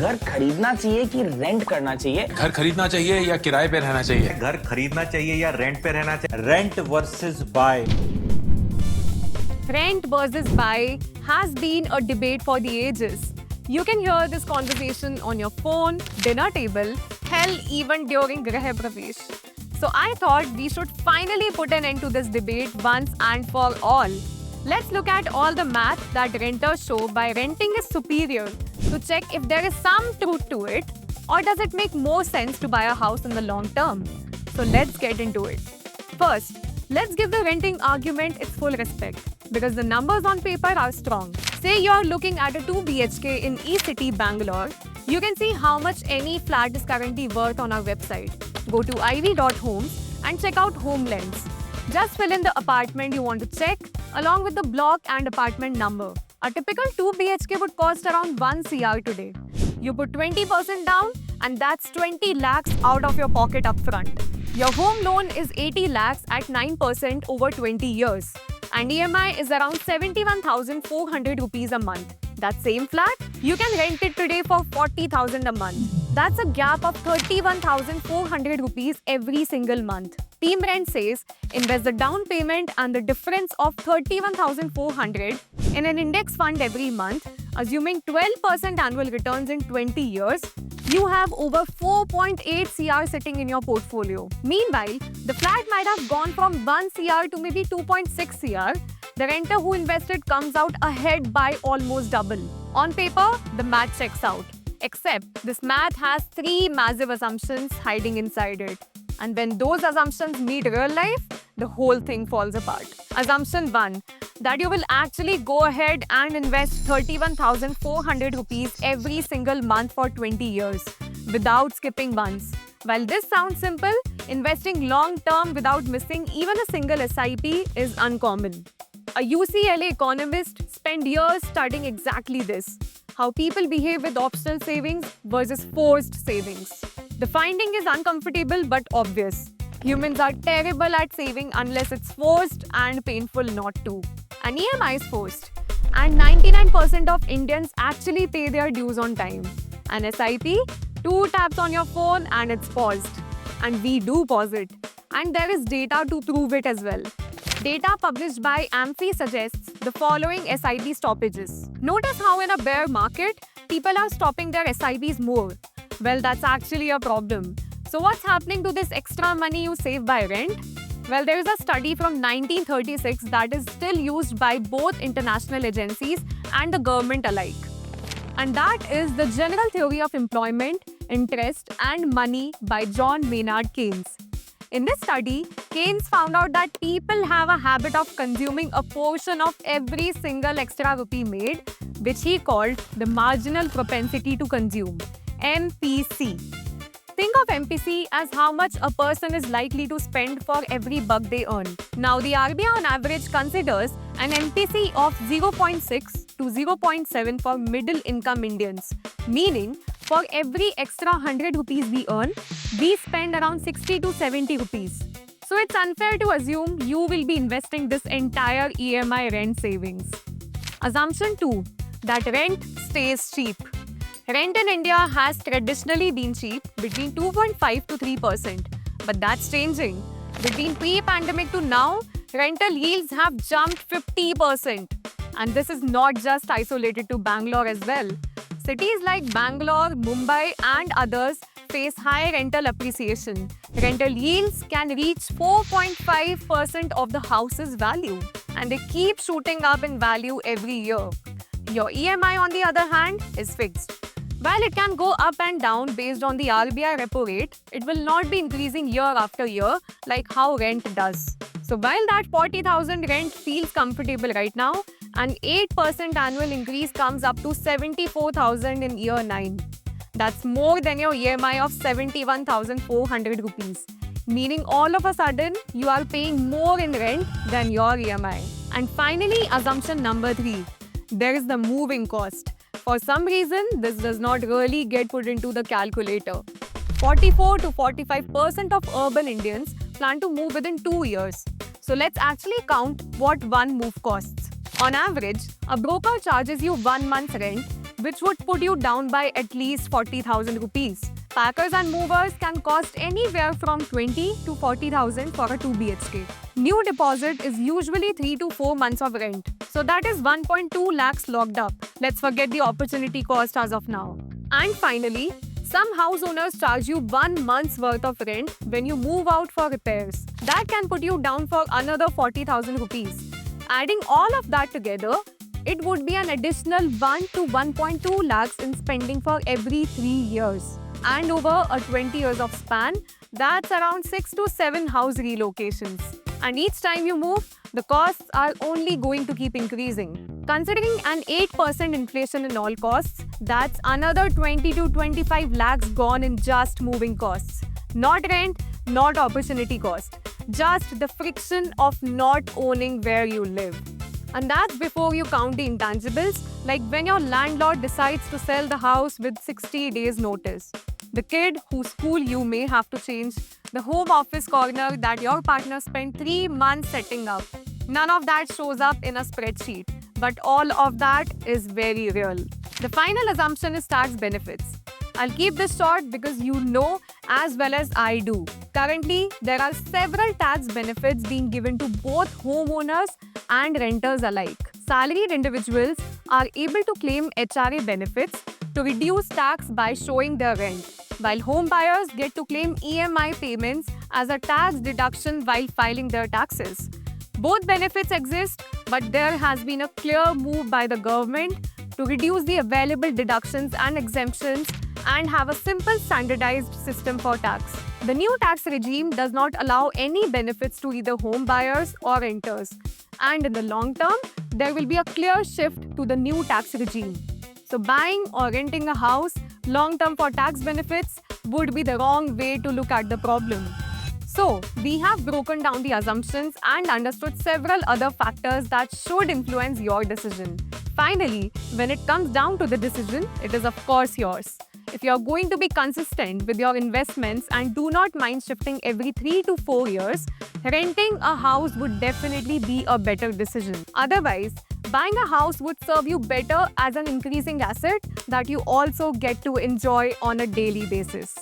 घर खरीदना चाहिए कि रेंट करना चाहिए? घर खरीदना चाहिए या किराए पे रहना चाहिए? घर खरीदना चाहिए या रेंट पे रहना चाहिए? Rent versus buy. Rent versus buy has been a debate for the ages. You can hear this conversation on your phone, dinner table, hell, even during Grah Pravesh. So I thought we should finally put an end to this debate once and for all. Let's look at all the math that renters show by renting is superior to check if there is some truth to it, or does it make more sense to buy a house in the long term. So let's get into it. First, let's give the renting argument its full respect, because the numbers on paper are strong. Say you're looking at a 2 BHK in E-City, Bangalore. You can see how much any flat is currently worth on our website. Go to ivy.homes and check out Home Lens. Just fill in the apartment you want to check along with the block and apartment number. A typical 2 BHK would cost around 1 CR today. You put 20% down and that's 20 lakhs out of your pocket upfront. Your home loan is 80 lakhs at 9% over 20 years. And EMI is around 71,400 rupees a month. That same flat, you can rent it today for 40,000 a month. That's a gap of 31,400 rupees every single month. Team Rent says invest the down payment and the difference of 31,400 in an index fund every month, assuming 12% annual returns in 20 years. You have over 4.8 CR sitting in your portfolio. Meanwhile, the flat might have gone from 1 CR to maybe 2.6 CR. The renter who invested comes out ahead by almost double. On paper, the math checks out. Except this math has 3 massive assumptions hiding inside it. And when those assumptions meet real life, the whole thing falls apart. Assumption 1, that you will actually go ahead and invest 31,400 rupees every single month for 20 years without skipping months. While this sounds simple, investing long term without missing even a single SIP is uncommon. A UCLA economist spent years studying exactly this: how people behave with optional savings versus forced savings. The finding is uncomfortable but obvious. Humans are terrible at saving unless it's forced and painful not to. An EMI is forced, and 99% of Indians actually pay their dues on time. An SIP, 2 taps on your phone and it's paused. And we do pause it. And there is data to prove it as well. Data published by Amphi suggests the following SIP stoppages. Notice how in a bear market, people are stopping their SIPs more. Well, that's actually a problem. So what's happening to this extra money you save by rent? Well, there is a study from 1936 that is still used by both international agencies and the government alike. And that is the General Theory of Employment, Interest and Money by John Maynard Keynes. In this study, Keynes found out that people have a habit of consuming a portion of every single extra rupee made, which he called the marginal propensity to consume, MPC. Think of MPC as how much a person is likely to spend for every buck they earn. Now, the RBI on average considers an MPC of 0.6 to 0.7 for middle income Indians, meaning for every extra 100 rupees we earn, we spend around 60 to 70 rupees. So it's unfair to assume you will be investing this entire EMI rent savings. Assumption 2, that rent stays cheap. Rent in India has traditionally been cheap, between 2.5 to 3%. But that's changing. Between pre-pandemic to now, rental yields have jumped 50%. And this is not just isolated to Bangalore as well. Cities like Bangalore, Mumbai and others face high rental appreciation. Rental yields can reach 4.5% of the house's value. And they keep shooting up in value every year. Your EMI, on the other hand, is fixed. While it can go up and down based on the RBI repo rate, it will not be increasing year after year like how rent does. So while that 40,000 rent feels comfortable right now, an 8% annual increase comes up to 74,000 in year 9. That's more than your EMI of 71,400 rupees. Meaning all of a sudden, you are paying more in rent than your EMI. And finally, assumption number 3. There is the moving cost. For some reason, this does not really get put into the calculator. 44 to 45% of urban Indians plan to move within 2 years. So let's actually count what one move costs. On average, a broker charges you 1 month's rent, which would put you down by at least 40,000 rupees. Packers and movers can cost anywhere from 20 to 40,000 for a 2 BHK. New deposit is usually 3 to 4 months of rent. So that is 1.2 lakhs locked up. Let's forget the opportunity cost as of now. And finally, some house owners charge you 1 month's worth of rent when you move out for repairs. That can put you down for another 40,000 rupees. Adding all of that together, it would be an additional 1 to 1.2 lakhs in spending for every 3 years. And over a 20 years of span, that's around 6 to 7 house relocations. And each time you move, the costs are only going to keep increasing. Considering an 8% inflation in all costs, that's another 20 to 25 lakhs gone in just moving costs. Not rent, not opportunity cost. Just the friction of not owning where you live. And that's before you count the intangibles, like when your landlord decides to sell the house with 60 days notice. The kid whose school you may have to change, the home office corner that your partner spent 3 months setting up. None of that shows up in a spreadsheet, but all of that is very real. The final assumption is tax benefits. I'll keep this short because you know as well as I do. Currently, there are several tax benefits being given to both homeowners and renters alike. Salaried individuals are able to claim HRA benefits to reduce tax by showing their rent, while home buyers get to claim EMI payments as a tax deduction while filing their taxes. Both benefits exist, but there has been a clear move by the government to reduce the available deductions and exemptions and have a simple standardized system for tax. The new tax regime does not allow any benefits to either home buyers or renters. And in the long term, there will be a clear shift to the new tax regime. So buying or renting a house long term for tax benefits would be the wrong way to look at the problem. So, we have broken down the assumptions and understood several other factors that should influence your decision. Finally, when it comes down to the decision, it is of course yours. If you're going to be consistent with your investments and do not mind shifting every 3 to 4 years, renting a house would definitely be a better decision. Otherwise, buying a house would serve you better as an increasing asset that you also get to enjoy on a daily basis.